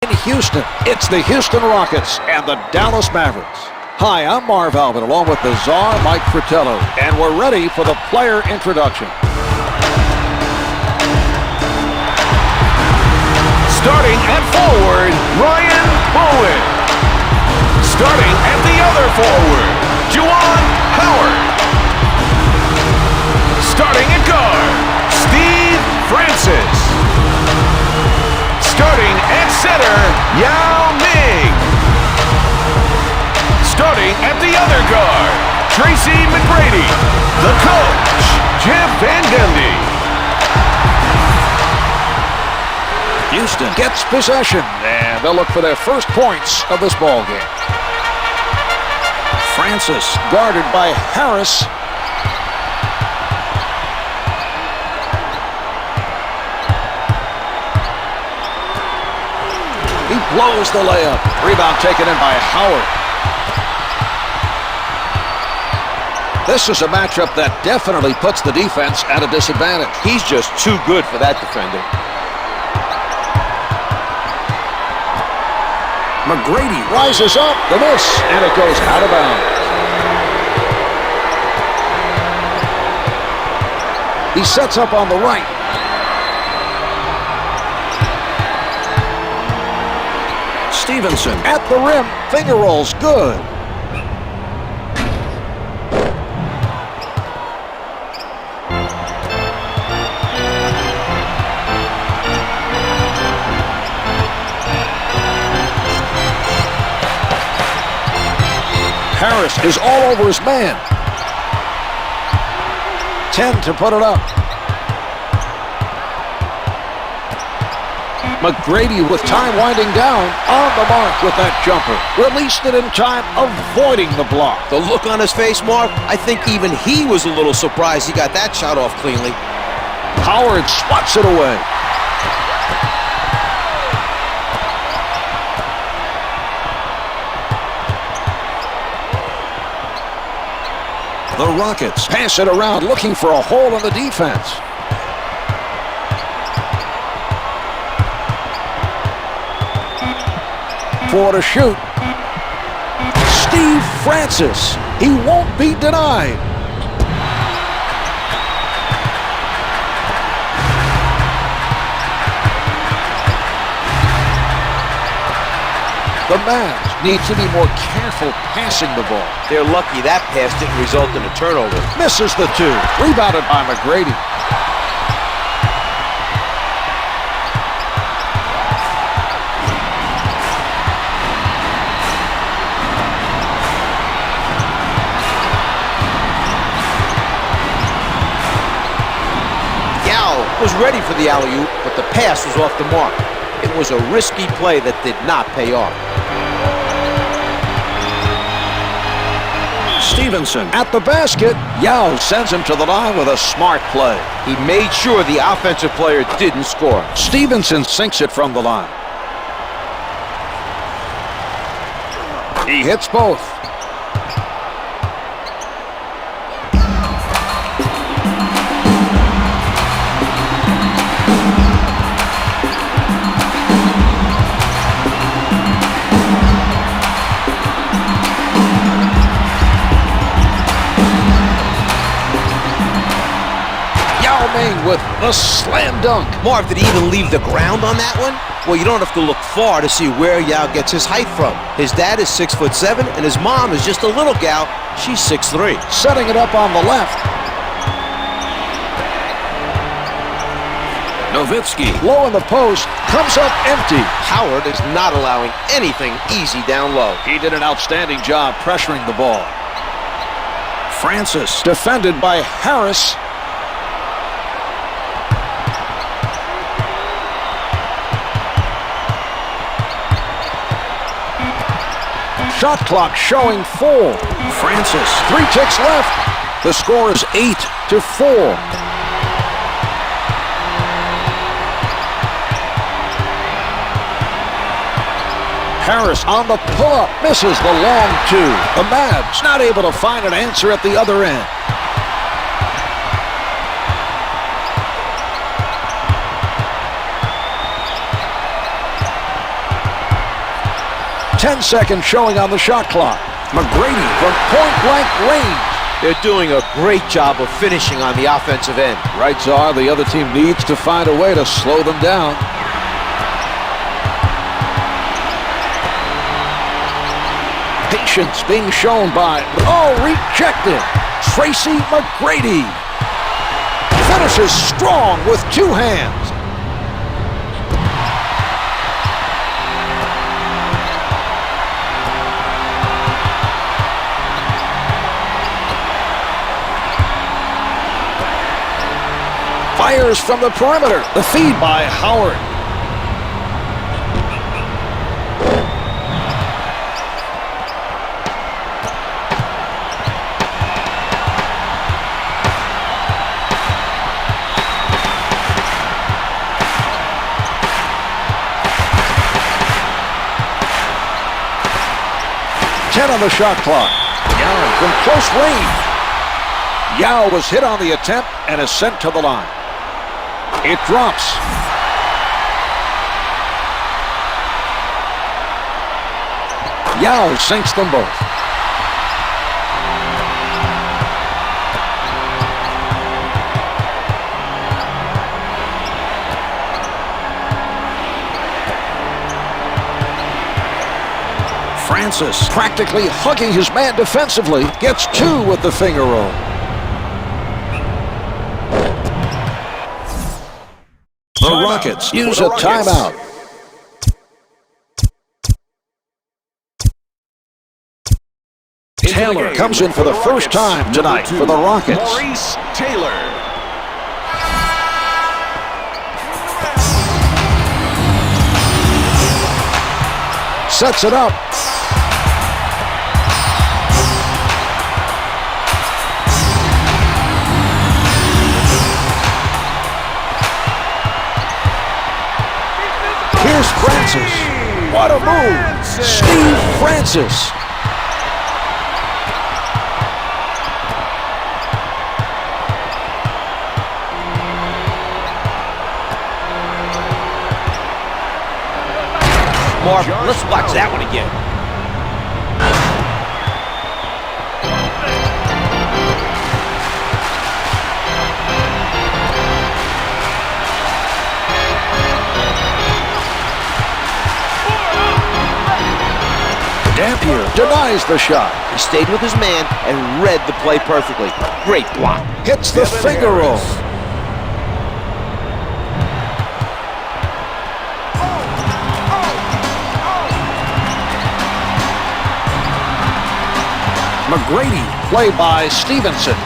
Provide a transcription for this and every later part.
In Houston, it's the Houston Rockets and the Dallas Mavericks. Hi, I'm Marv Albin, along with the czar, Mike Fratello, and we're ready for the player introduction. Starting at forward, Ryan Bowen. Starting at the other forward, Juwan Howard. Starting at guard, Steve Francis. Starting at center, Yao Ming. Starting at the other guard, Tracy McGrady. The coach, Jeff Van Gundy. Houston gets possession, and they'll look for their first points of this ball game. Francis guarded by Harris. He blows the layup. Rebound taken in by Howard. This is a matchup that definitely puts the defense at a disadvantage. He's just too good for that defender. McGrady rises up, the miss, and it goes out of bounds. He sets up on the right. Stevenson at the rim, finger rolls good. Harris is all over his man. 10 to put it up. McGrady with time winding down, on the mark with that jumper. Released it in time, avoiding the block. The look on his face, Mark, I think even he was a little surprised he got that shot off cleanly. Howard swats it away. The Rockets pass it around, looking for a hole in the defense. Four to shoot. Steve Francis. He won't be denied. The Mavs need to be more careful passing the ball. They're lucky that pass didn't result in a turnover. Misses the two. Rebounded by McGrady. Yao was ready for the alley-oop, but the pass was off the mark. It was a risky play that did not pay off. Stevenson at the basket. Yao sends him to the line with a smart play. He made sure the offensive player didn't score. Stevenson sinks it from the line. He hits both. Yao Ming with the slam dunk. Marv, did he even leave the ground on that one? Well, you don't have to look far to see where Yao gets his height from. His dad is 6'7", and his mom is just a little gal. She's 6'3". Setting it up on the left. Nowitzki, low in the post, comes up empty. Howard is not allowing anything easy down low. He did an outstanding job pressuring the ball. Francis, defended by Harris. Shot clock showing 4. Francis, 3 ticks left. The score is 8-4. Harris on the pull-up, misses the long two. The Mavs not able to find an answer at the other end. 10 seconds showing on the shot clock. McGrady from point-blank range. They're doing a great job of finishing on the offensive end. Right, Czar. The other team needs to find a way to slow them down. Patience being shown by, rejected. Tracy McGrady finishes strong with 2 hands. Fires from the perimeter. The feed by Howard. On the shot clock. Yao from close range. Yao was hit on the attempt and is sent to the line. It drops. Yao sinks them both. Francis, practically hugging his man defensively, gets 2 with the finger roll. The Rockets use a timeout. Taylor comes in for the first time tonight for the Rockets. Maurice Taylor. Sets it up. Here's Francis. What a move. Steve Francis. Marv, let's watch that one again. Dampier denies the shot. He stayed with his man and read the play perfectly. Great block. Hits the finger roll. McGrady, play by Stevenson.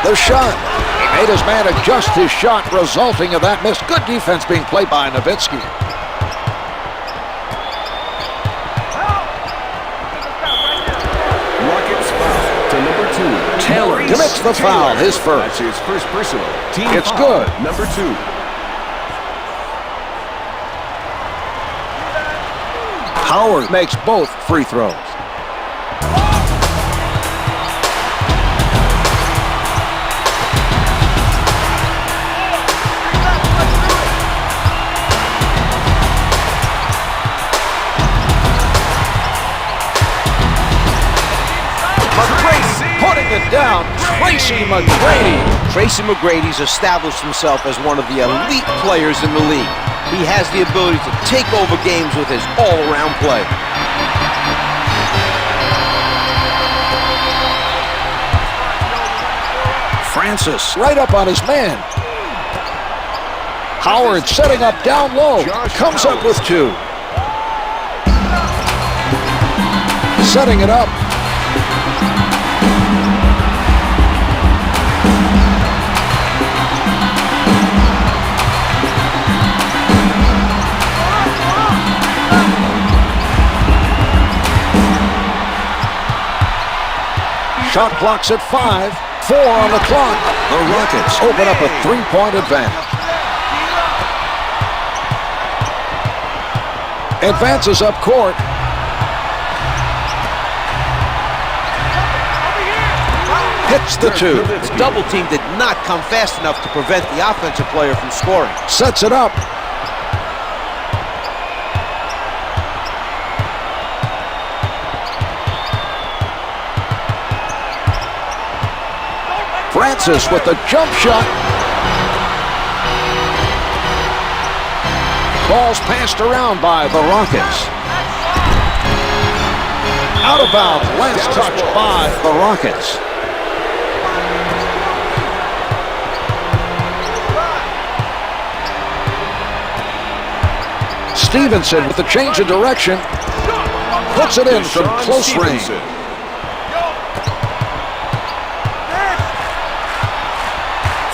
The shot. He made his man adjust his shot, resulting in that miss. Good defense being played by Nowitzki. Rockets foul to number 2. Taylor commits the foul, his first. That's his first personal. Team It's foul, good. Number 2. Howard makes both free throws. McGrady putting it down. Tracy McGrady. Tracy McGrady's established himself as one of the elite players in the league. He has the ability to take over games with his all-around play. Francis right up on his man. Howard setting up down low. Comes up with 2. Setting it up. Shot clock's at 5. 4 on the clock. The Rockets open up a 3-point advantage. Advances up court. Hits the 2. The double team did not come fast enough to prevent the offensive player from scoring. Sets it up. Francis with the jump shot. Ball's passed around by the Rockets. Out of bounds, last touch by the Rockets. Stevenson with the change of direction. Puts it in from close range.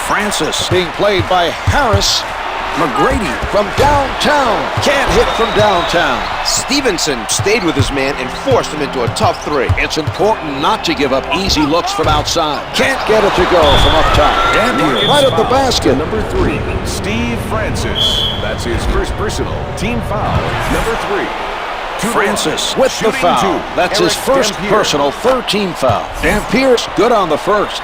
Francis being played by Harris. McGrady from downtown. Can't hit from downtown. Stevenson stayed with his man and forced him into a tough three. It's important not to give up easy looks from outside. Can't get it to go from up top. Dampier right at the basket. Number 3, Steve Francis. That's his first personal. Team foul. Number 3. Francis with the foul. That's his first personal, third team foul. Dampier's good on the first.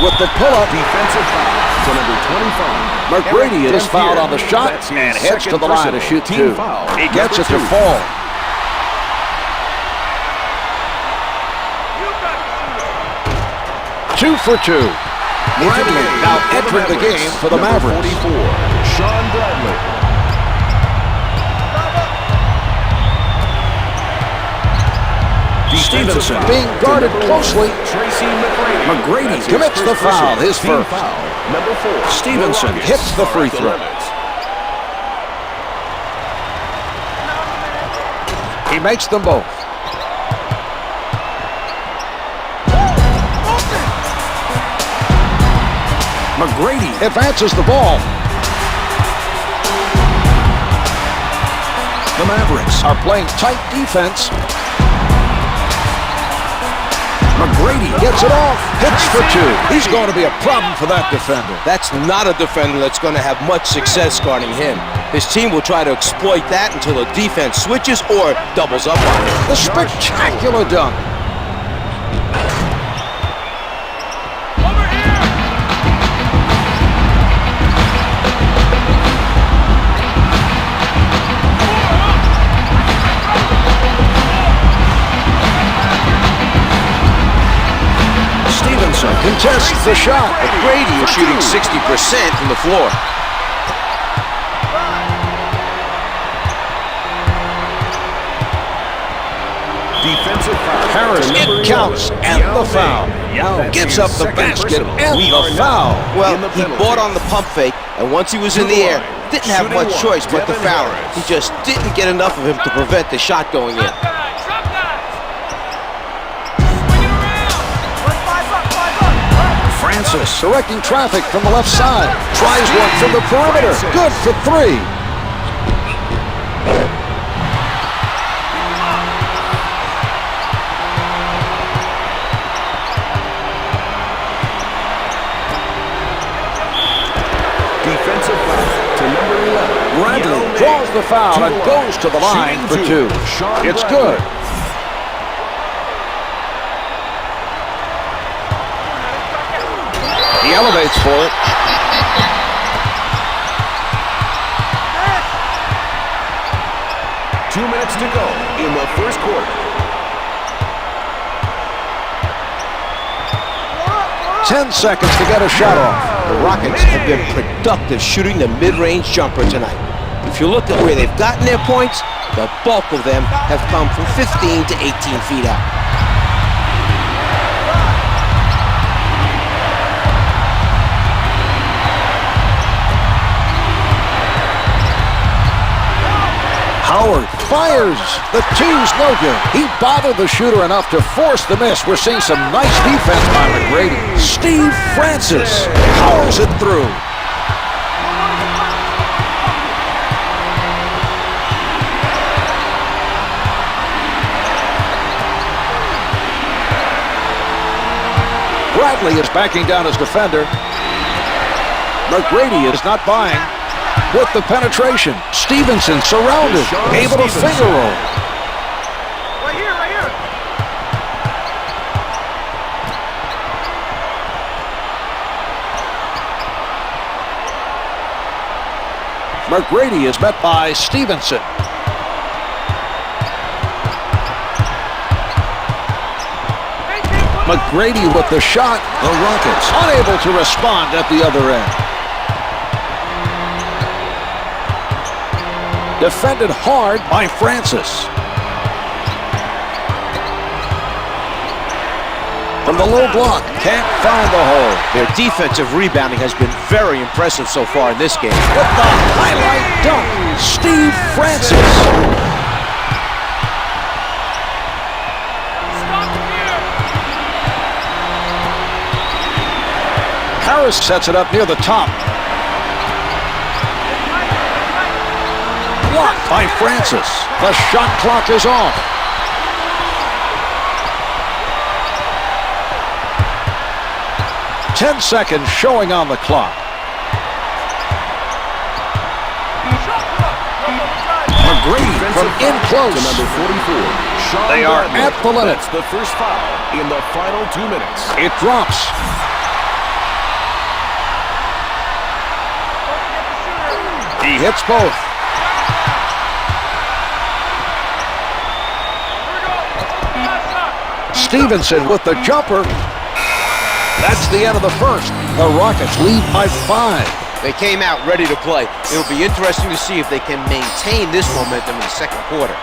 With the pull-up, defensive foul to number 25. McGrady is fouled on the shot and heads to the line to shoot two. He gets it to fall. Two for two. Bradley now entering the game for the Mavericks. 44, Sean Bradley. Stevenson being guarded closely. Tracy McGrady. McGrady commits the foul, his first. Foul. Number 4. Stevenson hits the free throw. He makes them both. McGrady advances the ball. The Mavericks are playing tight defense. McGrady gets it off, hits for two. He's going to be a problem for that defender. That's not a defender that's going to have much success guarding him. His team will try to exploit that until the defense switches or doubles up on him. The spectacular dunk. Contests the shot. McGrady is shooting 60% from the floor. Defensive foul. Harris, it counts, and the foul. Yao gives up the basket and the foul. Well, he bought on the pump fake, and once he was in the air, didn't have much choice but to foul him. He just didn't get enough of him to prevent the shot going in. Francis directing traffic from the left side. Tries one from the perimeter. Good for three. Defensive foul to number 11. Bradley draws the foul and goes to the line for two. It's good. He elevates for it. Two minutes to go in the first quarter. 10 seconds to get a shot off. The Rockets have been productive shooting the mid-range jumper tonight. If you look at where they've gotten their points, the bulk of them have come from 15 to 18 feet out. Howard fires. The two's no good. He bothered the shooter enough to force the miss. We're seeing some nice defense by McGrady. Steve Francis powers it through. Bradley is backing down his defender. McGrady is not buying. with the penetration. Stevenson surrounded, able to finger roll. Right here, right here. McGrady is met by Stevenson. McGrady with the shot. The Rockets unable to respond at the other end. Defended hard by Francis. From the low block, can't find the hole. Their defensive rebounding has been very impressive so far in this game. With the highlight dunk, Steve Francis. Harris sets it up near the top. Blocked by Francis. The shot clock is off. Ten seconds showing on the clock. McGrady from in close. To number 44. They are at the limit. That's the first foul in the final 2 minutes. It drops. He hits both. Stevenson with the jumper. That's the end of the first. The Rockets lead by 5. They came out ready to play. It'll be interesting to see if they can maintain this momentum in the second quarter.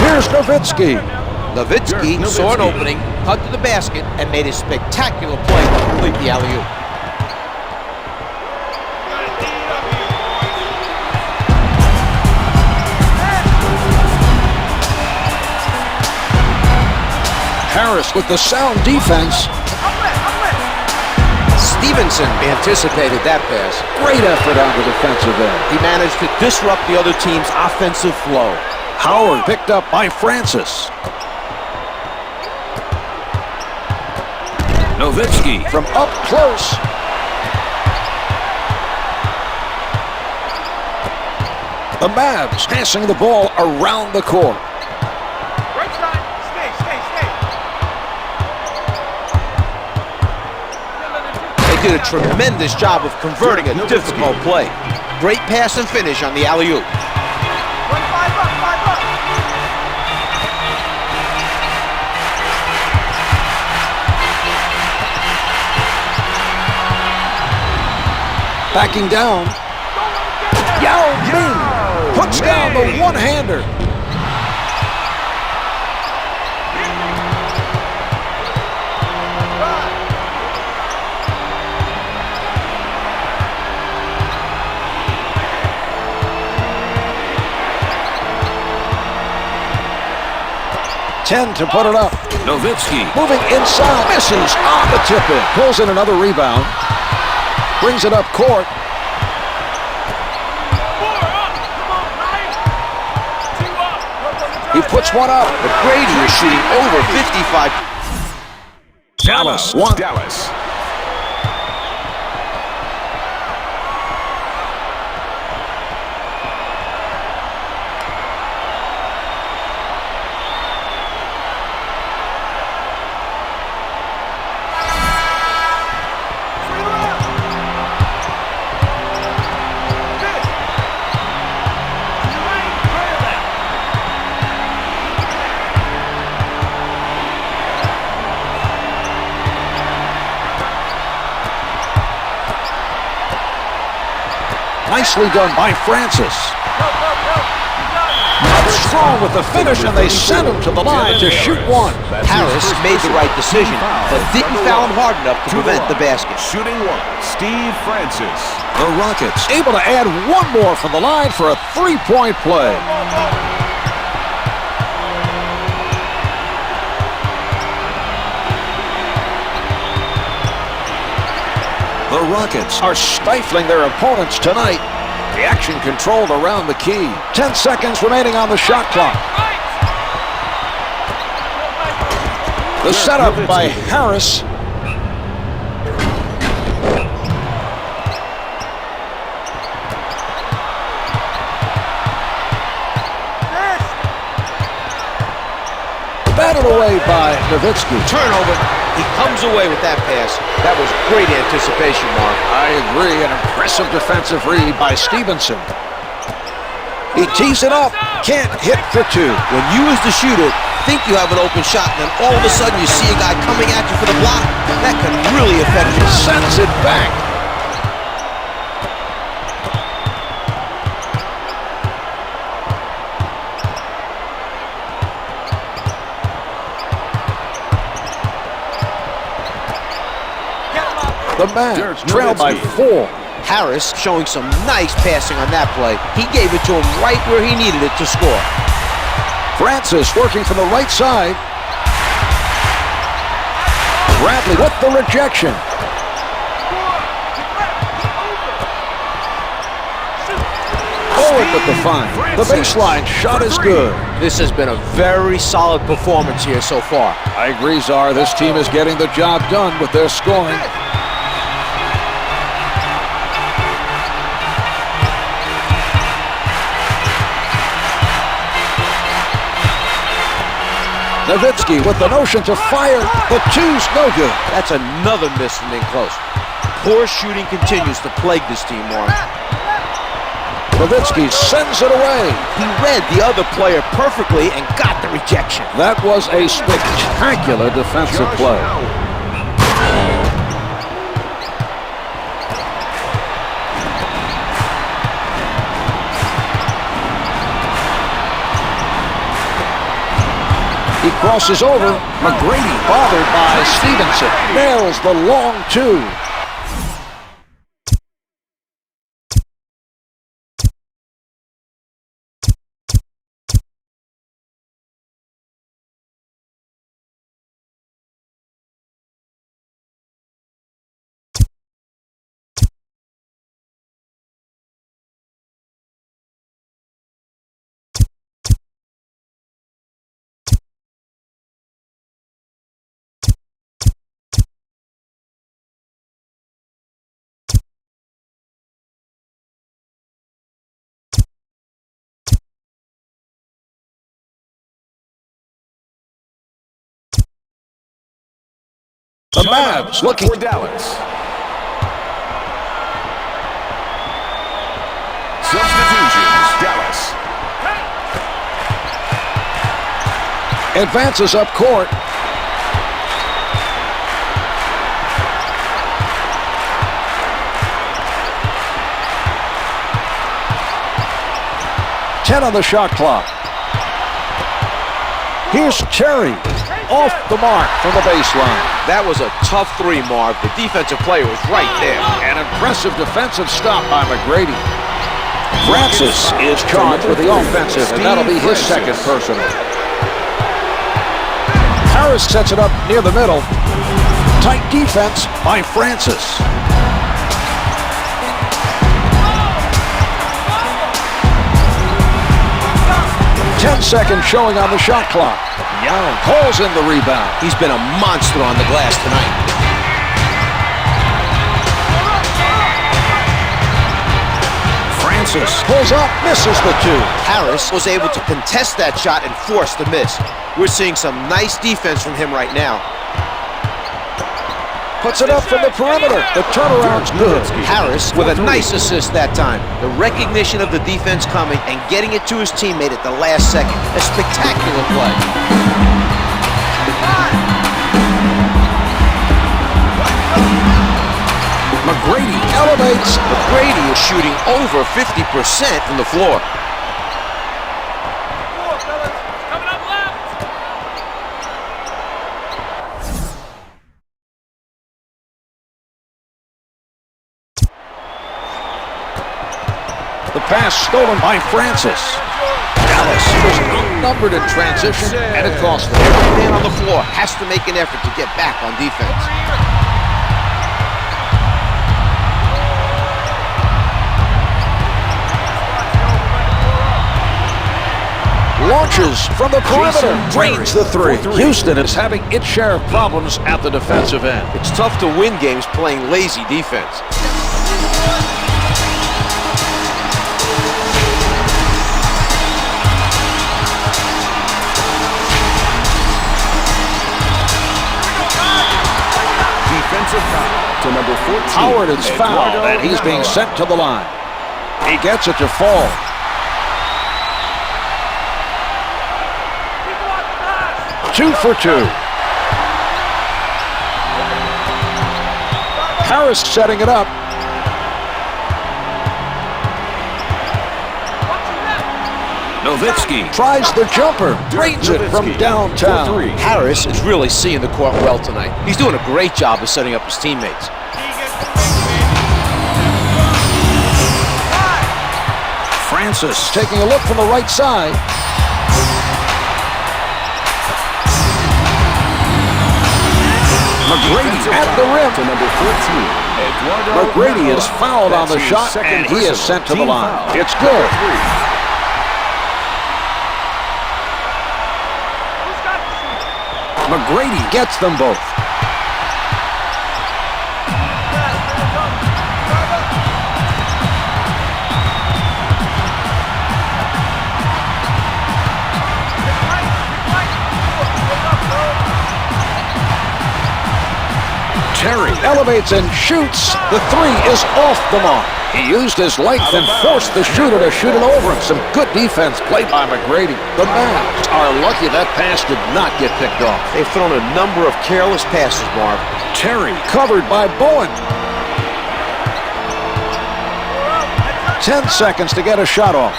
Here's Nowitzki. Nowitzki saw an opening, cut to the basket, and made a spectacular play to complete the alley-oop. Harris with the sound defense. Stevenson anticipated that pass. Great effort on the defensive end. He managed to disrupt the other team's offensive flow. Howard picked up by Francis. Nowitzki from up close. The Mavs passing the ball around the court. Right side. Stay. They did a tremendous job of converting a difficult play. Great pass and finish on the alley-oop. Run 5 up, 5 up. Backing down. Yao Ming puts down the one-hander. Ten to put it up. Nowitzki moving inside, misses on the tip-in. Pulls in another rebound. Brings it up court. He puts one up. McGrady is shooting over 55. Dallas one. Dallas. Nicely done by Francis. Strong with the finish, and they send him to the line to shoot one. Harris made the right decision, but didn't foul him hard enough to prevent the basket. Shooting one, Steve Francis. The Rockets able to add one more from the line for a three-point play. Rockets are stifling their opponents tonight. The action controlled around the key. 10 seconds remaining on the shot clock. The setup by Harris. Batted away by Nowitzki. Turnover. He comes away with that pass. That was great anticipation, Mark. I agree. An impressive defensive read by Stevenson. He tees it up. Can't hit for two. When you as the shooter think you have an open shot, and then all of a sudden you see a guy coming at you for the block, that can really affect you. Sends it back. The Mavs trail by 4. Harris showing some nice passing on that play. He gave it to him right where he needed it to score. Francis working from the right side. Bradley with the rejection. Forward with the find. The baseline shot is good. This has been a very solid performance here so far. I agree, Czar. This team is getting the job done with their scoring. Nowitzki with the notion to fire. The two's no good. That's another miss from in close. Poor shooting continues to plague this team, Mark. Nowitzki sends it away. He read the other player perfectly and got the rejection. That was a spectacular defensive play. He crosses over. McGrady bothered by Stevenson. Nails the long two. The Mavs looking for Dallas. Substitutions, Dallas. advances up court. Ten on the shot clock. Here's Terry. Off the mark from the baseline. That was a tough three, Marv. The defensive player was right there. An impressive defensive stop by McGrady. Francis is charged with the offensive, and that'll be his second personal. Harris sets it up near the middle. Tight defense by Francis. 10 seconds showing on the shot clock. Yao pulls in the rebound. He's been a monster on the glass tonight. Francis pulls up, misses the two. Harris was able to contest that shot and force the miss. We're seeing some nice defense from him right now. Puts it up from the perimeter. The turnaround's good. Harris with a nice assist that time. The recognition of the defense coming and getting it to his teammate at the last second. A spectacular play. McGrady elevates. McGrady is shooting over 50% from the floor. The pass stolen by Francis. Dallas was outnumbered in transition, and it cost them. Every man on the floor has to make an effort to get back on defense. Launches from the perimeter. Drains the three. Houston is having its share of problems at the defensive end. It's tough to win games playing lazy defense. Defensive foul to number 14. Howard is fouled, and he's being sent to the line. He gets it to fall. Two for two. Harris setting it up. Nowitzki Tries the jumper. Drains it from downtown. Harris is really seeing the court well tonight. He's doing a great job of setting up his teammates. Francis taking a look from the right side. McGrady at the rim. to number 14. McGrady is fouled on the shot, and he is sent to the line. It's good. McGrady gets them both. Terry elevates and shoots. The three is off the mark. He used his length and forced the shooter to shoot it over. Some good defense played by McGrady. The Mavs are lucky that pass did not get picked off. They've thrown a number of careless passes, Marv. Terry covered by Bowen. 10 seconds to get a shot off.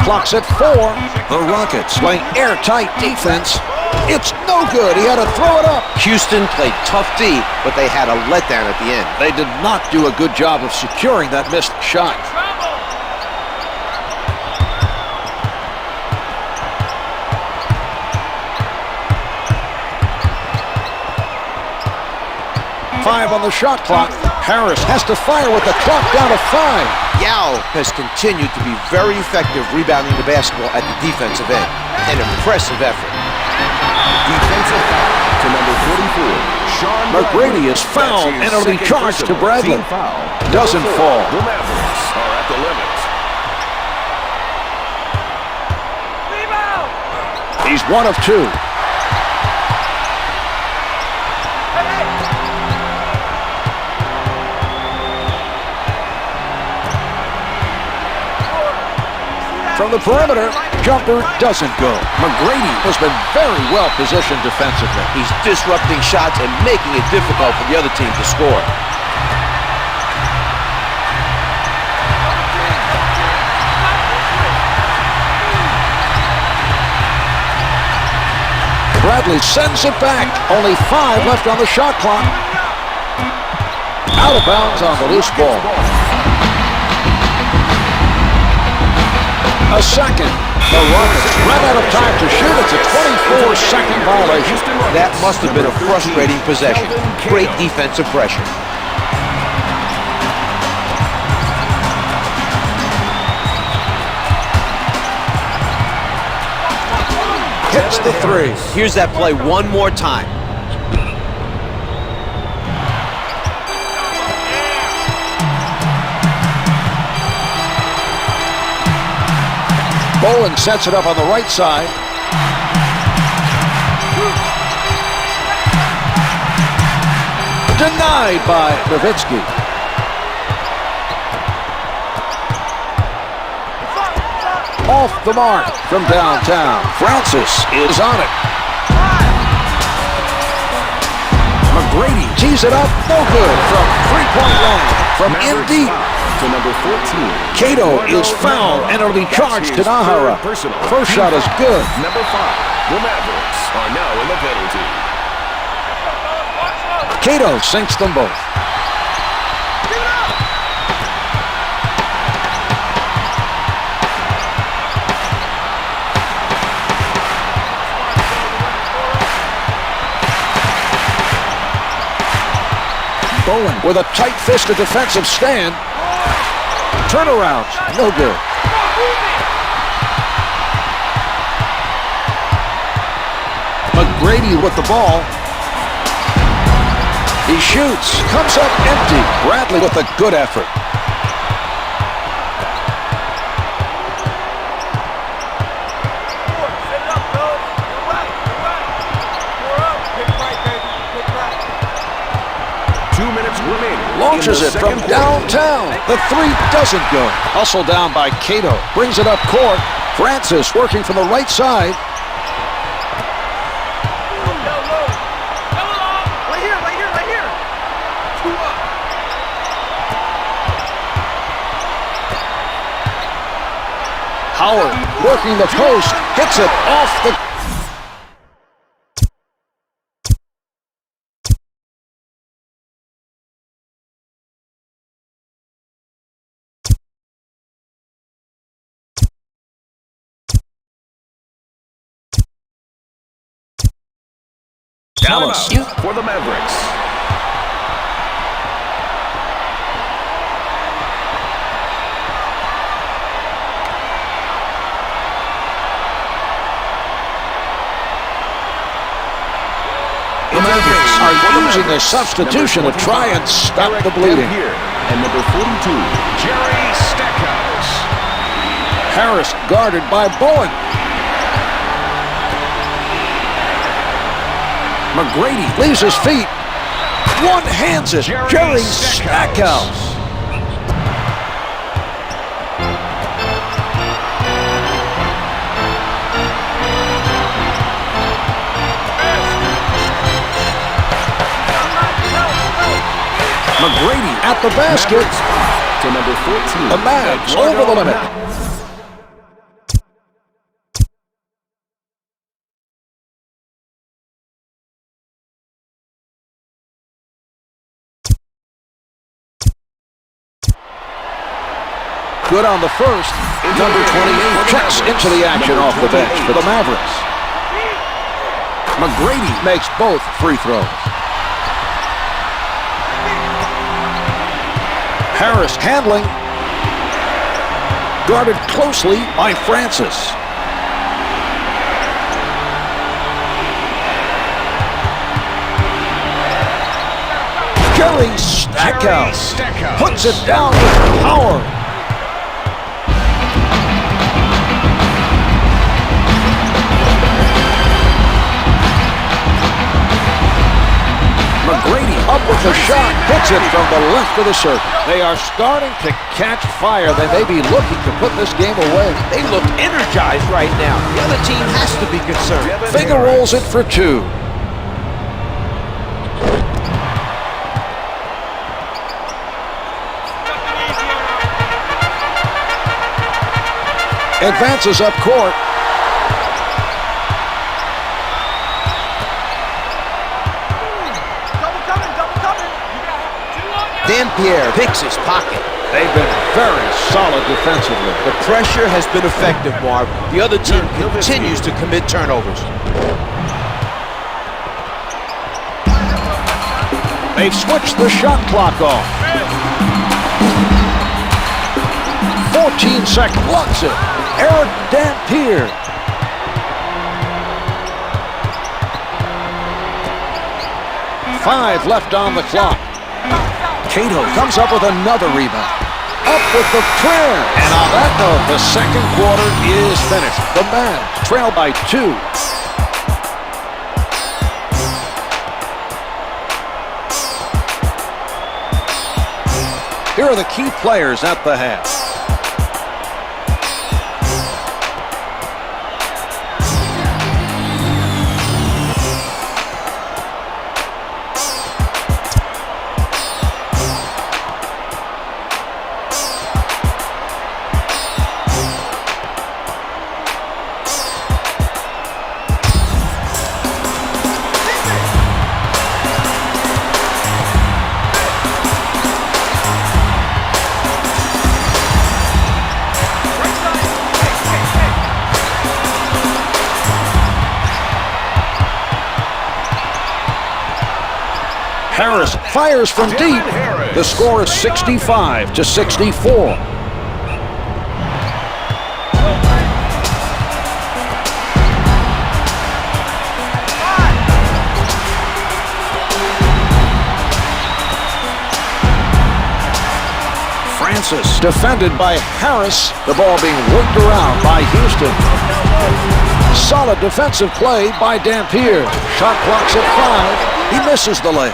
Clock's at 4. The Rockets playing airtight defense. It's no good. He had to throw it up. Houston played tough D, but they had a letdown at the end. They did not do a good job of securing that missed shot. 5 on the shot clock. Harris has to fire with the clock down to 5. Yao has continued to be very effective rebounding the basketball at the defensive end. An impressive effort. Defensive foul to number 44. Sean McGrady is fouled and it'll be charged to Bradley. Doesn't fall. The Mavericks are at the limit. He's 1 of 2. From the perimeter, jumper doesn't go. McGrady has been very well positioned defensively. He's disrupting shots and making it difficult for the other team to score. Bradley sends it back. Only 5 left on the shot clock. Out of bounds on the loose ball. A second. The Rockets ran out of time to shoot. It's a 24-second violation. That must have been a frustrating possession. Great defensive pressure. Hits the 3. Here's that play one more time. Bowen sets it up on the right side. Denied by Nowitzki. Off the mark from downtown. Francis is on it. McGrady tees it up. No good from three-point line. From in deep. To number 14. Cato is fouled, and it'll be charged to Nahara. First shot is good. Number 5. The Mavericks are now in the penalty. Cato sinks them both. Bowen with a tight-fisted defensive stand. turnarounds, no good. McGrady with the ball. He shoots, comes up empty. Bradley with a good effort. Set it up, Cole. You're right. You're up. Pick right, baby. Pick right. 2 minutes remaining. Launches in it the from second quarter. downtown. The three doesn't go. Hustle down by Cato. Brings it up court. Francis working from the right side. Right here. 2 up. Howard working the post. Hits it off the... Dallas. Timeout for the Mavericks. The Mavericks are using a substitution to try and stop Erick the bleeding. Dampier, and number 42, Jerry Stackhouse. Harris guarded by Bowen. McGrady leaves his feet. One hands it. Jerry Stackhouse. McGrady at the basket. To number 14. The Mavs over the limit. Good on the first. Number 28 checks into the action off the bench for the Mavericks. McGrady makes both free throws. Harris handling. Guarded closely by Francis. Jerry Stackhouse puts it down with power. McGrady up with the shot, hits it from the left of the circle. They are starting to catch fire. They may be looking to put this game away. They look energized right now. The other team has to be concerned. Finger rolls it for two. Advances up court. Dampier picks his pocket. They've been very solid defensively. The pressure has been effective, Marv. The other team continues to commit turnovers. They've switched the shot clock off. 14 seconds. Blocks it. Erick Dampier. Five left on the clock. Cato comes up with another rebound. Up with the prayer. And on that note, the second quarter is finished. The Mavs trail by 2. Here are the key players at the half. Harris fires from deep. The score is 65-64. Francis defended by Harris. The ball being worked around by Houston. Solid defensive play by Dampier. Shot clock's at 5. He misses the layup.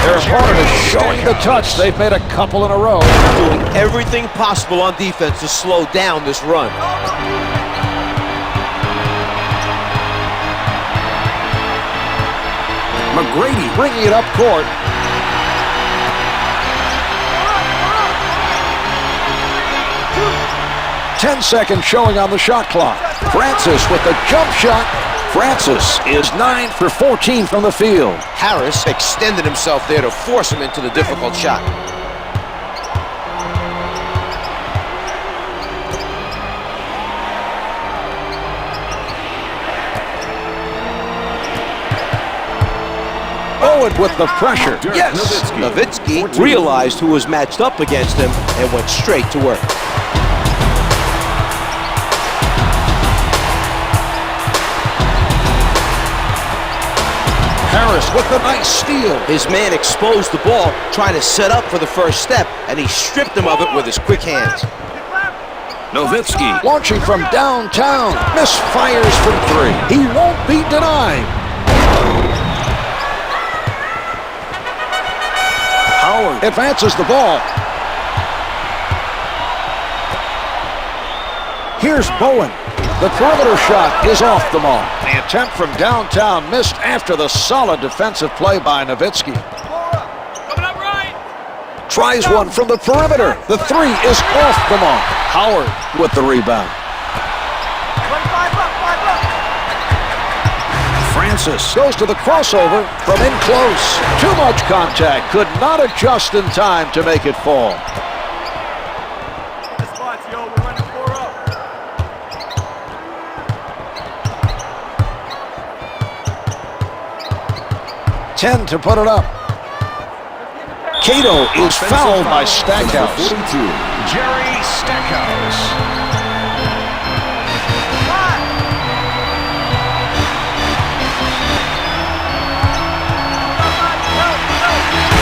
Their opponent is showing the touch. They've made a couple in a row. Doing everything possible on defense to slow down this run. McGrady bringing it up court. Ten-second showing on the shot clock. Francis with the jump shot. Francis is 9 for 14 from the field. Harris extended himself there to force him into the difficult shot. Owen with the pressure. Dirk Yes. Nowitzki realized who was matched up against him and went straight to work. Harris with the nice steal. His man exposed the ball, trying to set up for the first step, and he stripped him of it with his quick hands. Nowitzki launching from downtown. Misfires from 3. He won't be denied. Howard advances the ball. Here's Bowen. The perimeter shot is off the mark. The attempt from downtown missed after the solid defensive play by Nowitzki. Coming up right. Tries one from the perimeter. The 3 is off the mark. Howard with the rebound. 25 up, 5 up. Francis goes to the crossover from in close. Too much contact. Could not adjust in time to make it fall. The spots, yo. We're running 4 up. 10 to put it up. Cato is fouled by Stackhouse. 42, Jerry Stackhouse.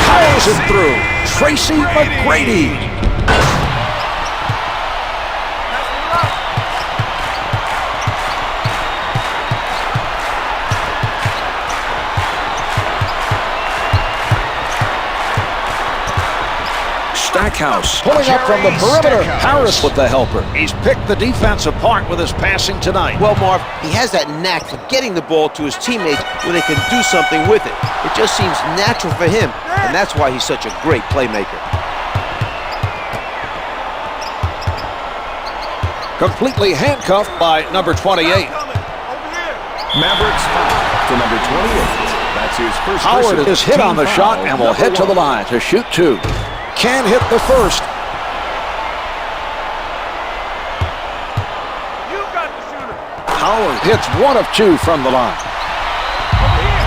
Powers it through. Tracy McGrady. Stackhouse pulling up from the perimeter. Harris with the helper. He's picked the defense apart with his passing tonight. Well, Marv, he has that knack for getting the ball to his teammates when they can do something with it. It just seems natural for him, and that's why he's such a great playmaker. Completely handcuffed by number 28. Mavericks foul to number 28. That's his first. Howard is hit on the shot and will head to the line to shoot 2. Can't hit the first. You got the shooter. Howard hits 1 of 2 from the line. Over here.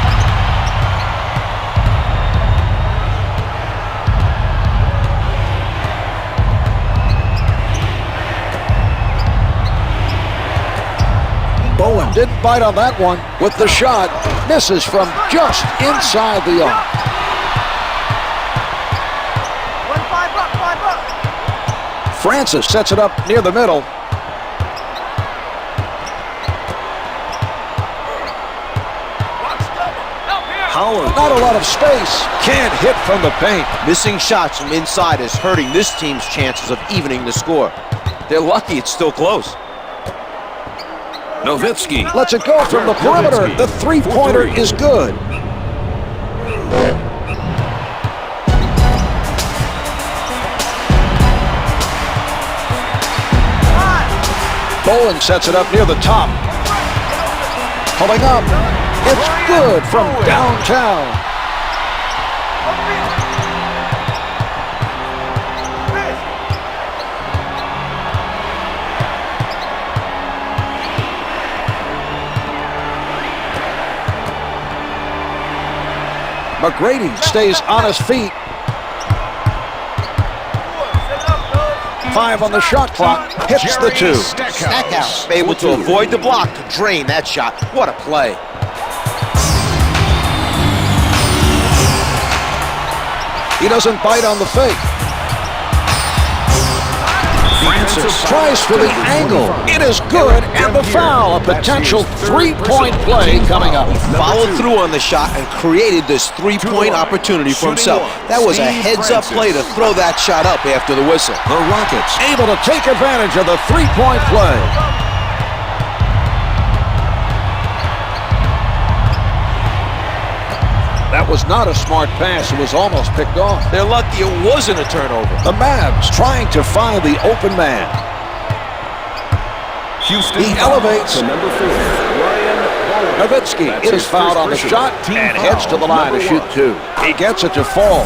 Bowen didn't bite on that one with the shot. Misses from just inside the arc. 5 up, 5 up. Francis sets it up near the middle. Howard, not a lot of space. Can't hit from the paint. Missing shots from inside is hurting this team's chances of evening the score. They're lucky it's still close. Nowitzki lets it go from the perimeter. The three-pointer is good. Bowen sets it up near the top. Pulling up. It's good from downtown. McGrady stays on his feet. 5 on the shot clock. Hits the 2. Stackhouse able to avoid the block to drain that shot. What a play. He doesn't bite on the fake. Francis tries for the angle. It is good, and the foul. A potential three-point play coming up. Followed through on the shot and created this three-point opportunity for himself. That was a heads-up play to throw that shot up after the whistle. The Rockets able to take advantage of the three-point play. That was not a smart pass. It was almost picked off. They're lucky it wasn't a turnover. The Mavs trying to find the open man. Houston. He elevates. To number 4, Ryan Nowitzki is fouled on the shot and heads to the line to shoot two. He gets it to fall.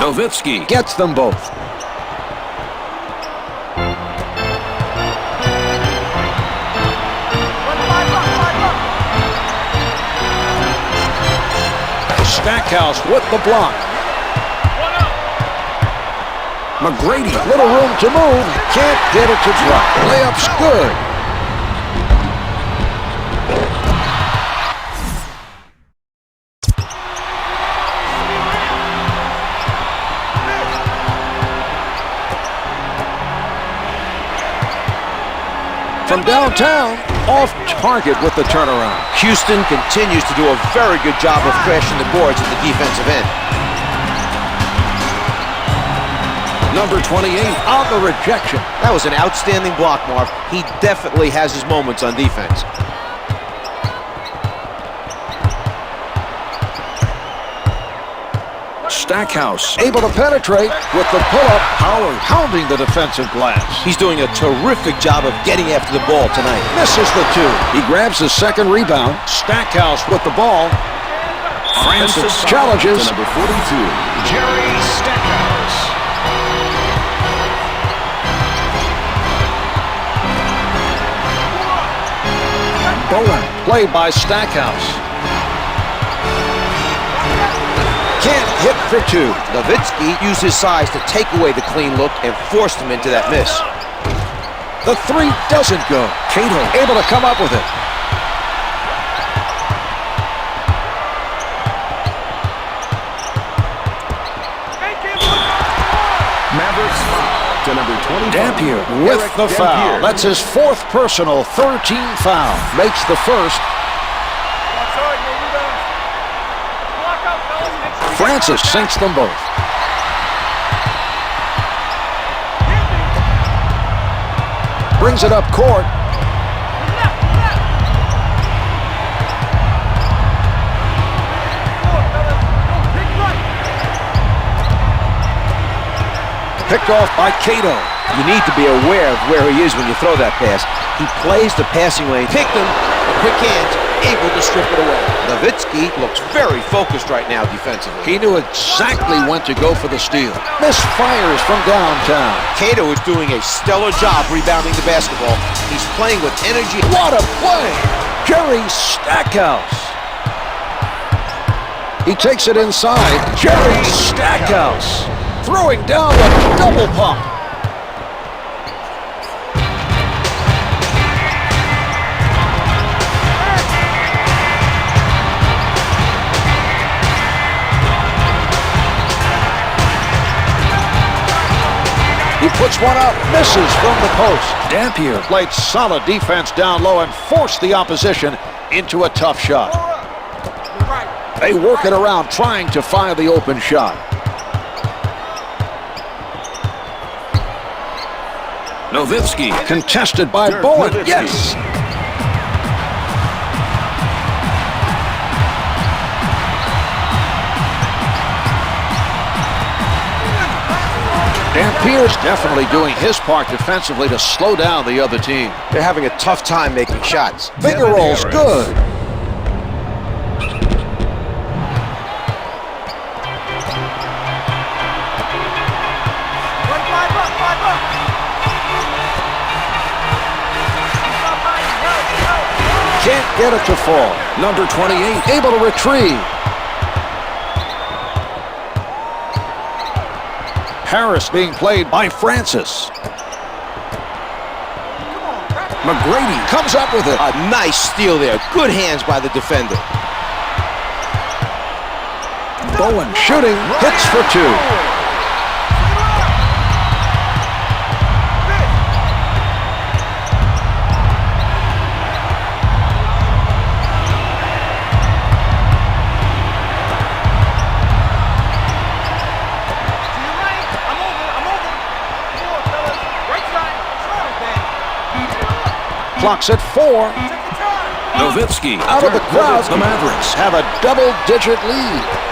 Nowitzki gets them both. Stackhouse with the block. McGrady, little room to move. Can't get it to drop. Layup's good. From downtown, off target with the turnaround. Houston continues to do a very good job of crashing the boards at the defensive end. Number 28 on the rejection. That was an outstanding block, Marv. He definitely has his moments on defense. Stackhouse able to penetrate with the pull-up. Howard pounding the defensive glass. He's doing a terrific job of getting after the ball tonight. Misses the two. He grabs his second rebound. Stackhouse with the ball. Francis challenges. To number 42, Jerry Stackhouse. Bowen played by Stackhouse. Can't hit for two. Nowitzki used his size to take away the clean look and forced him into that miss. The three doesn't go. Cato able to come up with it. Mavericks to number 20. Dampier with Erick the foul. That's his fourth personal, 13 foul. Makes the first. Francis sinks them both. Brings it up court. Picked off by Cato. You need to be aware of where he is when you throw that pass. He plays the passing lane, picked him, quick hands, able to strip it away. Nowitzki looks very focused right now defensively. He knew exactly when to go for the steal. Misfires from downtown. Cato is doing a stellar job rebounding the basketball. He's playing with energy. What a play! Jerry Stackhouse. He takes it inside. Jerry Stackhouse throwing down the double pump. He puts one up, misses from the post. Dampier played solid defense down low and forced the opposition into a tough shot. They work it around, trying to find the open shot. Nowitzki contested by Dirk Bowen. Nowitzki. Yes. Dampier's definitely doing his part defensively to slow down the other team. They're having a tough time making shots. Finger rolls good. Can't get it to fall. Number 28 able to retrieve. Harris being played by Francis. McGrady comes up with it. A nice steal there. Good hands by the defender. Bowen shooting, hits for two. Clock's at 4. Nowitzki Out of the crowd. The Mavericks Have a double-digit lead.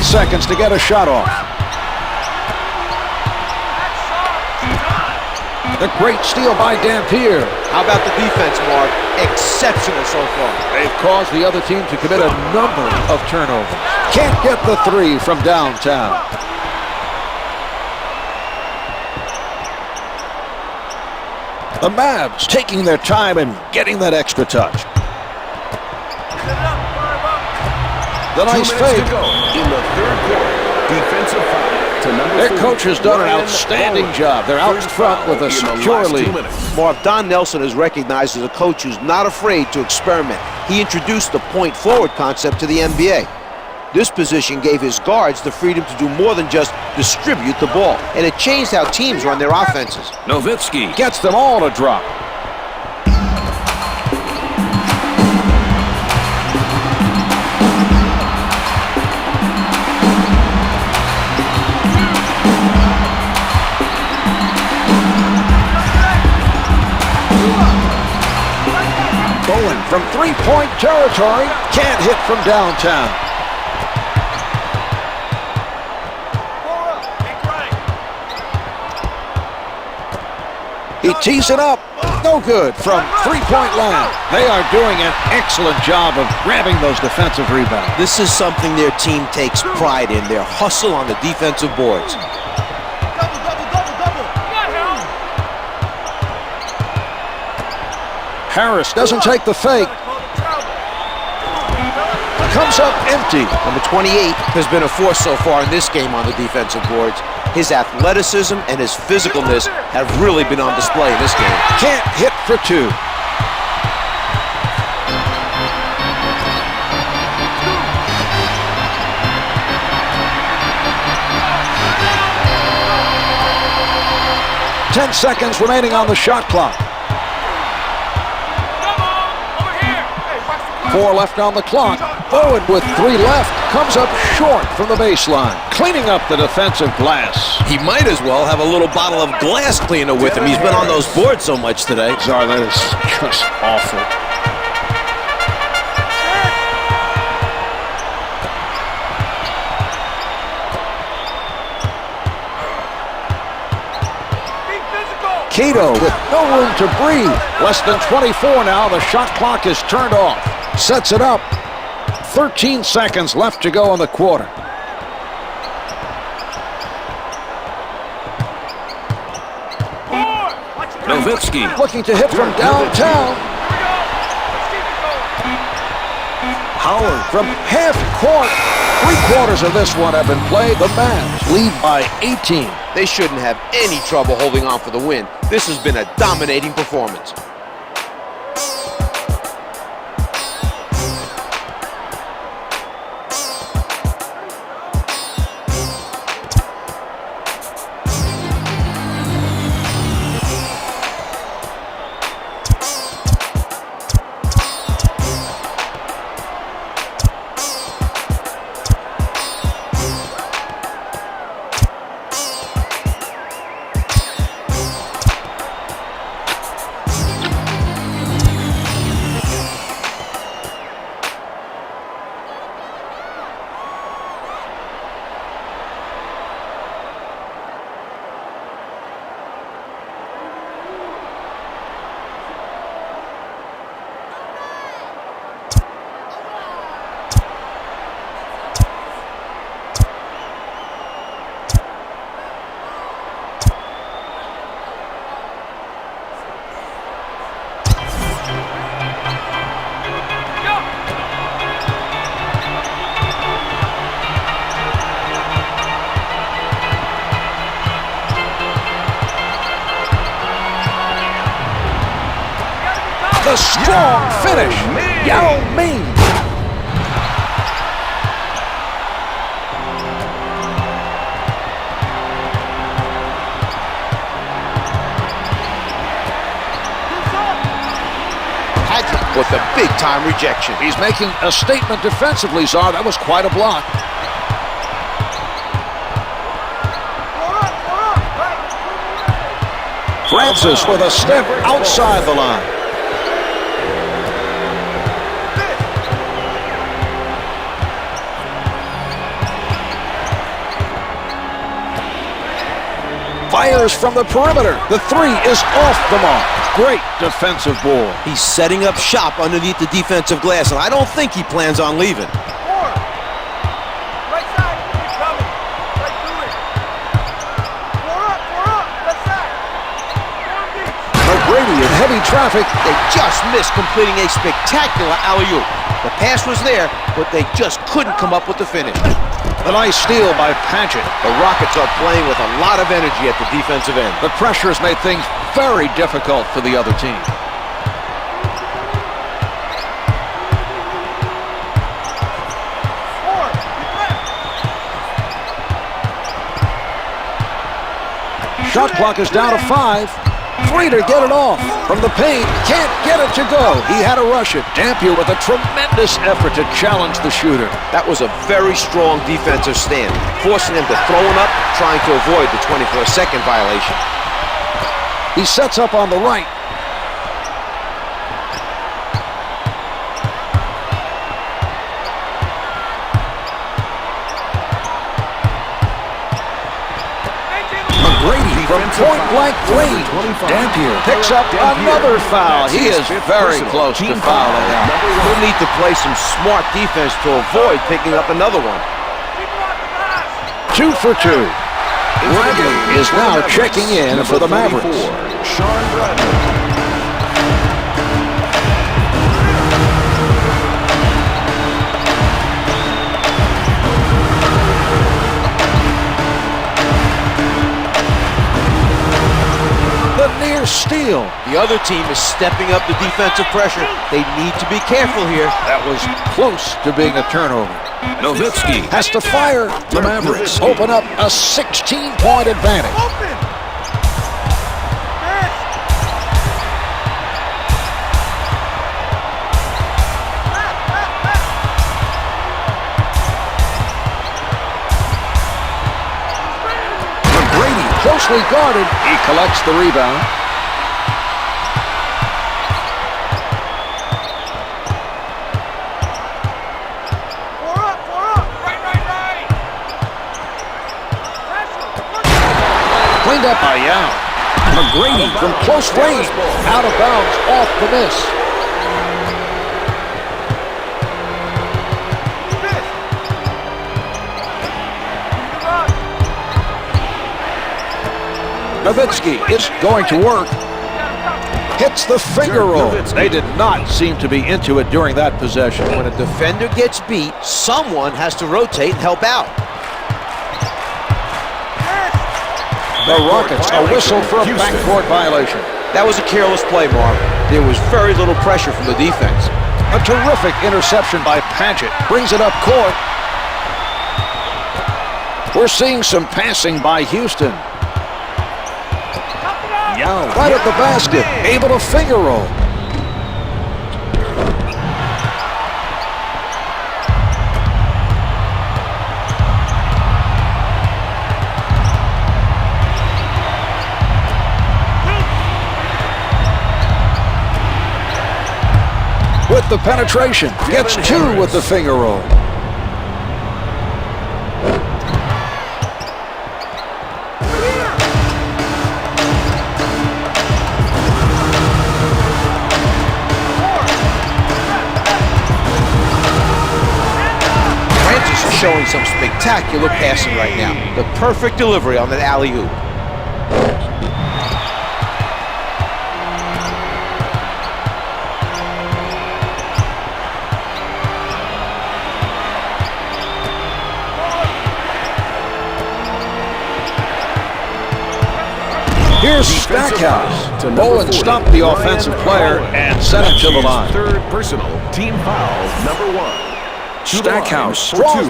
Seconds to get a shot off. The great steal by Dampier. How about the defense, Mark? Exceptional so far. They've caused the other team to commit a number of turnovers. Can't get the three from downtown. The Mavs taking their time and getting that extra touch. The nice 2 minutes fake. to go in the third quarter. Defensive foul to number Their 4. coach has done an Ryan outstanding Owen. job. They're out in First front foul with a in the secure last 2 lead. minutes. Mark, Don Nelson is recognized as a coach who's not afraid to experiment. He introduced the point forward concept to the NBA. This position gave his guards the freedom to do more than just distribute the ball, and it changed how teams run their offenses. Nowitzki Gets them all to drop. Bowen from three-point territory. Can't hit from downtown. He tees it up. No good from three-point line. They are doing an excellent job of grabbing those defensive rebounds. This is something their team takes pride in, their hustle on the defensive boards. Harris doesn't take the fake. Comes up empty. Number 28 has been a force so far in this game on the defensive boards. His athleticism and his physicalness have really been on display in this game. Can't hit for two. Ten seconds remaining on the shot clock. 4 left on the clock. Bowen with 3 left comes up short from the baseline, cleaning up the defensive glass. He might as well have a little bottle of glass cleaner with him. He's been on those boards so much today. Czar, that is just awful. Cato with no room to breathe. Less than 24 now. The shot clock is turned off. Sets it up. 13 seconds left to go in the quarter. Nowitzki Looking to hit from downtown. Howard from half court. 3/4 of this one have been played. The Mavs lead by 18. They shouldn't have any trouble holding on for the win. This has been a dominating performance. a strong finish. Yao Ming. With a big-time rejection. He's making a statement defensively, Czar. That was quite a block. Francis with a step outside the line. Fires from the perimeter. The three is off the mark. Great defensive ball. He's setting up shop underneath the defensive glass, and I don't think he plans on leaving. Right side, keep coming. Right through it. Four up, left side. McGrady in heavy traffic. They just missed completing a spectacular alley-oop. The pass was there, but they just couldn't come up with the finish. A nice steal by Paget. The Rockets are playing with a lot of energy at the defensive end. The pressure has made things very difficult for the other team. Shot clock is down to 5. 3 to get it off. From the paint, can't get it to go. He had to rush it. Dampier with a tremendous effort to challenge the shooter. That was a very strong defensive stand, forcing him to throw it up, trying to avoid the 24-second violation. He sets up on the right. McGrady from point-blank range. Dampier picks up another foul. He is very close to fouling out. He'll need to play some smart defense to avoid picking up another one. 2 for 2. Bradley is now checking in for the Mavericks. Sean Bradley. The near steal. The other team is stepping up the defensive pressure. They need to be careful here. That was close to being a turnover. Nowitzki Has to fire. The Mavericks open up a 16-point advantage. Open. McGrady closely guarded. He collects the rebound. Cleaned up by Yao. McGrady from close range. Out of bounds off the miss. Nowitzki is going to work. Hits the finger roll. They did not seem to be into it during that possession. When a defender gets beat, someone has to rotate and help out. The Rockets, a whistle for a backcourt violation. That was a careless play, Mark. There was very little pressure from the defense. A terrific interception by Paget. Brings it up court. We're seeing some passing by Houston. Yao right at the basket, able to finger roll. With the penetration, gets 2 with the finger roll. Showing some spectacular passing right now. The perfect delivery on that alley-oop. Here's Defensive foul Stackhouse. to number Bowen 40, stopped the Ryan offensive player Allen. and sent him to the His line. third personal team foul, number 1. To the line Stackhouse for draws. 2.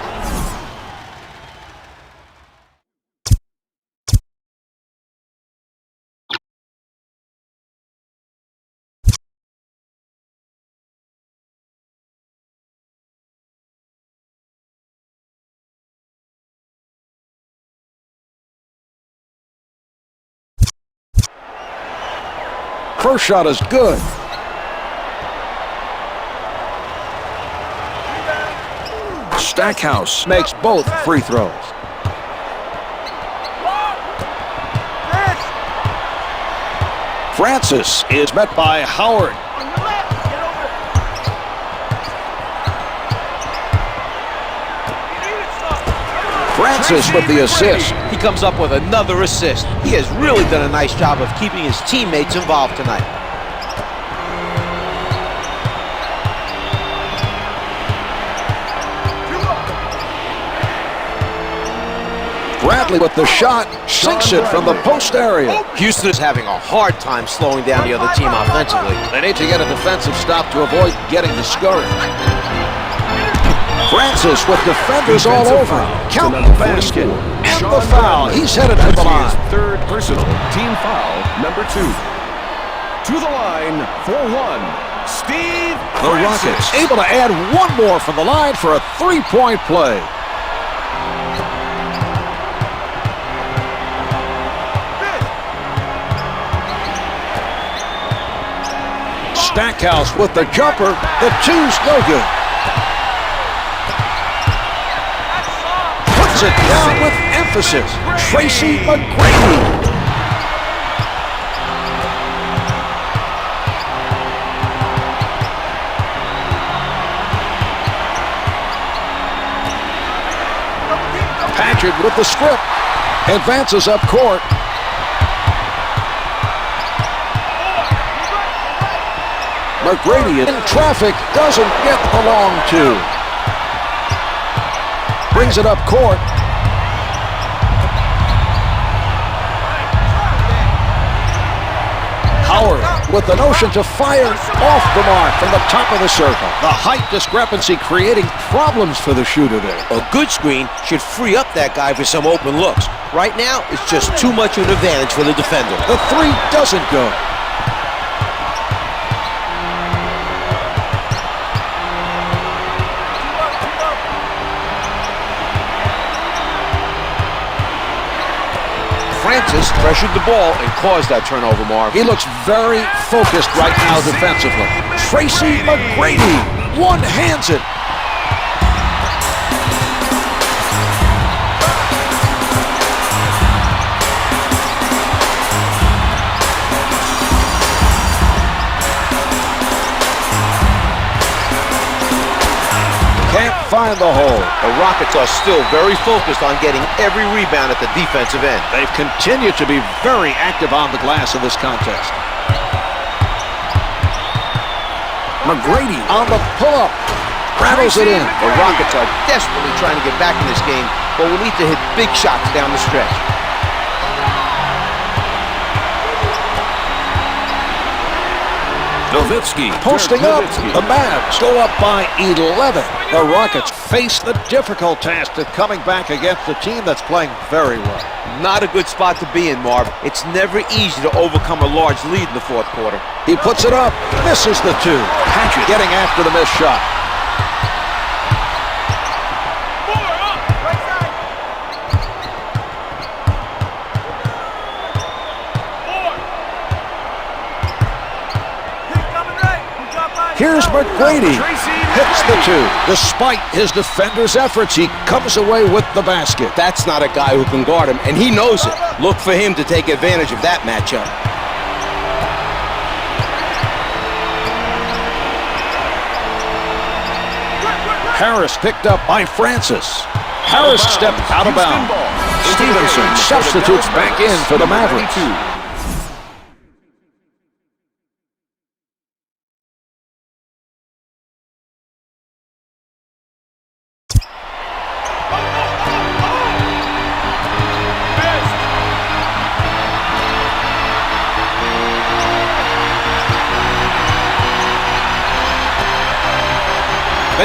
First shot is good. Stackhouse makes both free throws. Francis is met by Howard. On your left. Get over. You need it, son. Francis with the assist. He comes up with another assist. He has really done a nice job of keeping his teammates involved tonight. Bradley with the shot, sinks it from the post area. Houston is having a hard time slowing down the other team offensively. They need to get a defensive stop to avoid getting discouraged. Francis with defenders all over him. Count the basket and the foul. He's headed to the line. His third personal team foul, number 2. To the line for 1. Steve The Rockets able to add one more from the line for a three-point play. Stackhouse with the jumper. The two's no good. Puts it down with emphasis. Tracy McGrady. Patrick with the strip. Advances up court. McGrady in traffic, doesn't get the long two. Brings it up court. Howard with the notion to fire off the mark from the top of the circle. The height discrepancy creating problems for the shooter there. A good screen should free up that guy for some open looks. Right now, it's just too much of an advantage for the defender. The three doesn't go. Francis pressured the ball and caused that turnover, Marv. He looks very focused right now defensively. Tracy McGrady one-hands it. Can't find the hole. The Rockets are still very focused on getting every rebound at the defensive end. They've continued to be very active on the glass in this contest. McGrady on the pull-up. Rattles it in. The Rockets are desperately trying to get back in this game, but will need to hit big shots down the stretch. Nowitzki. Posting Dirk up, Nowitzki. the Mavs go up by 11. The Rockets face the difficult task of coming back against a team that's playing very well. Not a good spot to be in, Marv. It's never easy to overcome a large lead in the fourth quarter. He puts it up, misses the two. Patrick getting after the missed shot. Here's McGrady, hits the two. Despite his defender's efforts, he comes away with the basket. That's not a guy who can guard him, and he knows it. Look for him to take advantage of that matchup. Harris picked up by Francis. Harris stepped out of bounds. Stevenson substitutes back in for the Mavericks.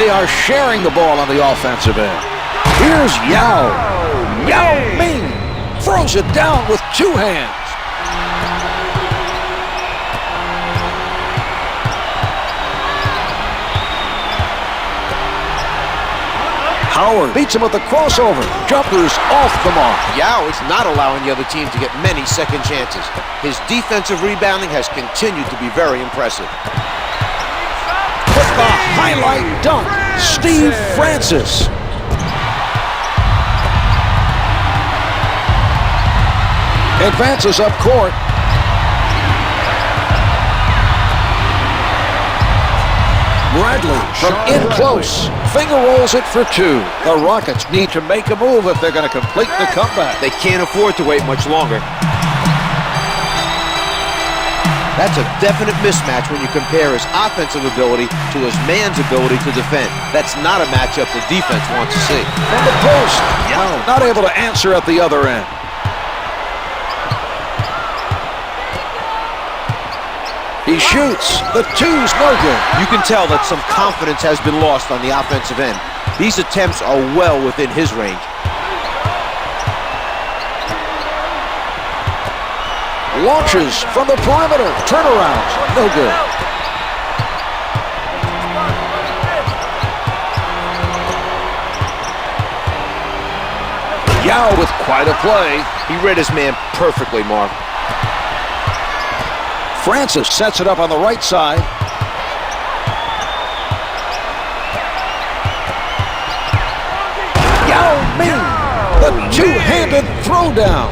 They are sharing the ball on the offensive end. Here's Yao. Yao Ming throws it down with two hands. Howard beats him with the crossover. Jumper's off the mark. Yao is not allowing the other team to get many second chances. His defensive rebounding has continued to be very impressive. With the highlight dunk, Steve Francis. Advances up court. Bradley from in close. Finger rolls it for two. The Rockets need to make a move if they're going to complete the comeback. They can't afford to wait much longer. That's a definite mismatch when you compare his offensive ability to his man's ability to defend. That's not a matchup the defense wants to see. From the post. No, not able to answer at the other end. He shoots. The two's no good. You can tell that some confidence has been lost on the offensive end. These attempts are well within his range. Launches from the perimeter. Turnarounds. No good. Yao with quite a play. He read his man perfectly, Mark. Francis sets it up on the right side. Yao Ming, the two-handed throwdown.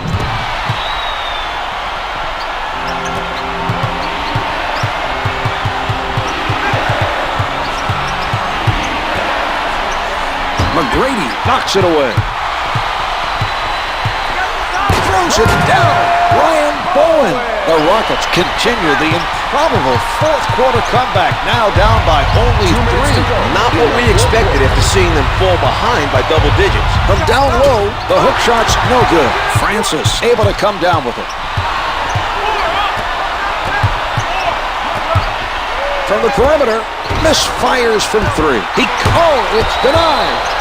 McGrady knocks it away. Throws it down. Ryan Bowen. The Rockets continue the improbable fourth-quarter comeback, now down by only 3. Not what we expected after seeing them fall behind by double digits. From down low, the hook shot's no good. Francis able to come down with it. From the perimeter, misfires from 3. It's denied.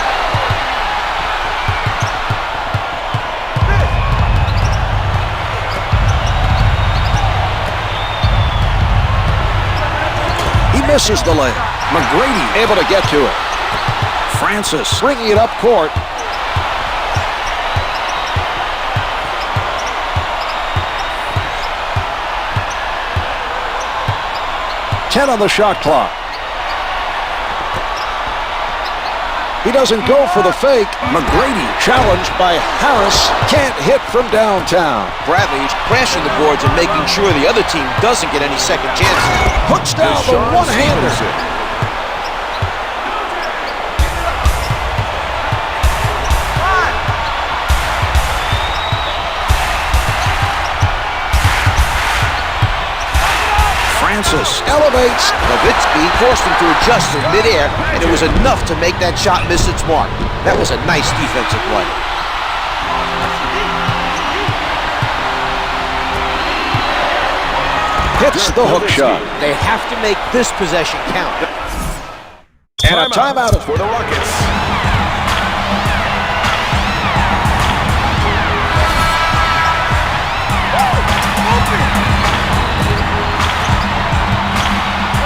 Misses the layup. McGrady able to get to it. Francis bringing it up court. Ten on the shot clock. He doesn't go for the fake. McGrady challenged by Harris. Can't hit from downtown. Bradley's crashing the boards and making sure the other team doesn't get any second chances. Hooks down the one-hander. Francis elevates. Nowitzki forced him to adjust in midair, and it was enough to make that shot miss its mark. That was a nice defensive play. Hits the hook shot. They have to make this possession count. And a timeout for the Rockets.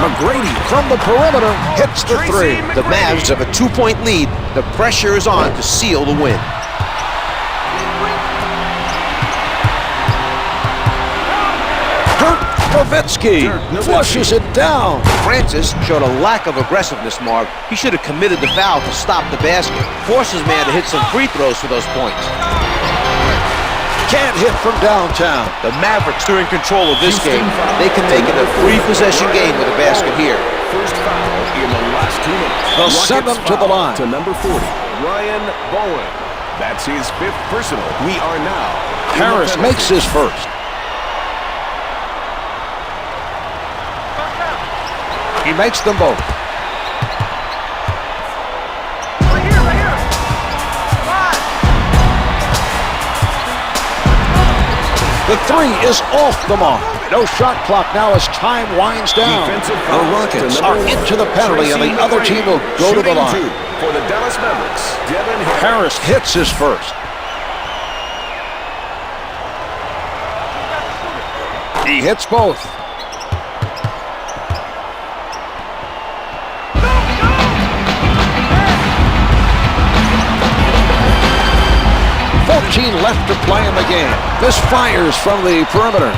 McGrady from the perimeter hits the 3. The Mavs have a 2-point lead. The pressure is on to seal the win. Dirk Nowitzki flushes it down. Francis showed a lack of aggressiveness, Mark. He should have committed the foul to stop the basket. Force his man to hit some free throws for those points. Can't hit from downtown. The Mavericks are in control of this game. They can make it a 3-possession game with a basket here. First foul in the last 2 minutes. They'll send them to the line. To number 40, Ryan Bowen. That's his 5th personal. We are now. Harris makes his first. He makes them both. The 3 is off the mark. No shot clock now as time winds down. Defensive The foul Rockets to are number 1, into the penalty, and the Tracy other team will go to the McGrady. line. Shooting 2 for the Dallas Mavericks, Devin Harris hits his first. He hits both. Left to play in the game. This fires from the perimeter.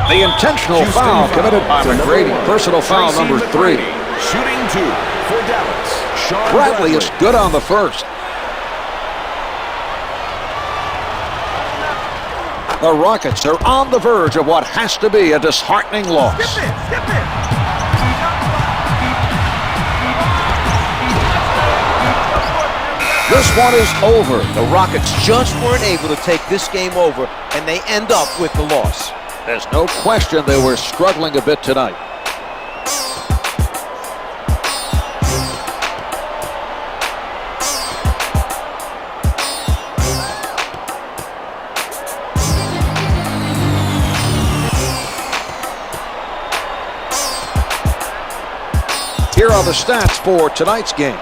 The intentional foul committed by McGrady. Personal foul number 3. Shooting 2 for Dallas. Sean Bradley is good on the first. The Rockets are on the verge of what has to be a disheartening loss. Skip it. This one is over. The Rockets just weren't able to take this game over, and they end up with the loss. There's no question they were struggling a bit tonight. Here are the stats for tonight's game.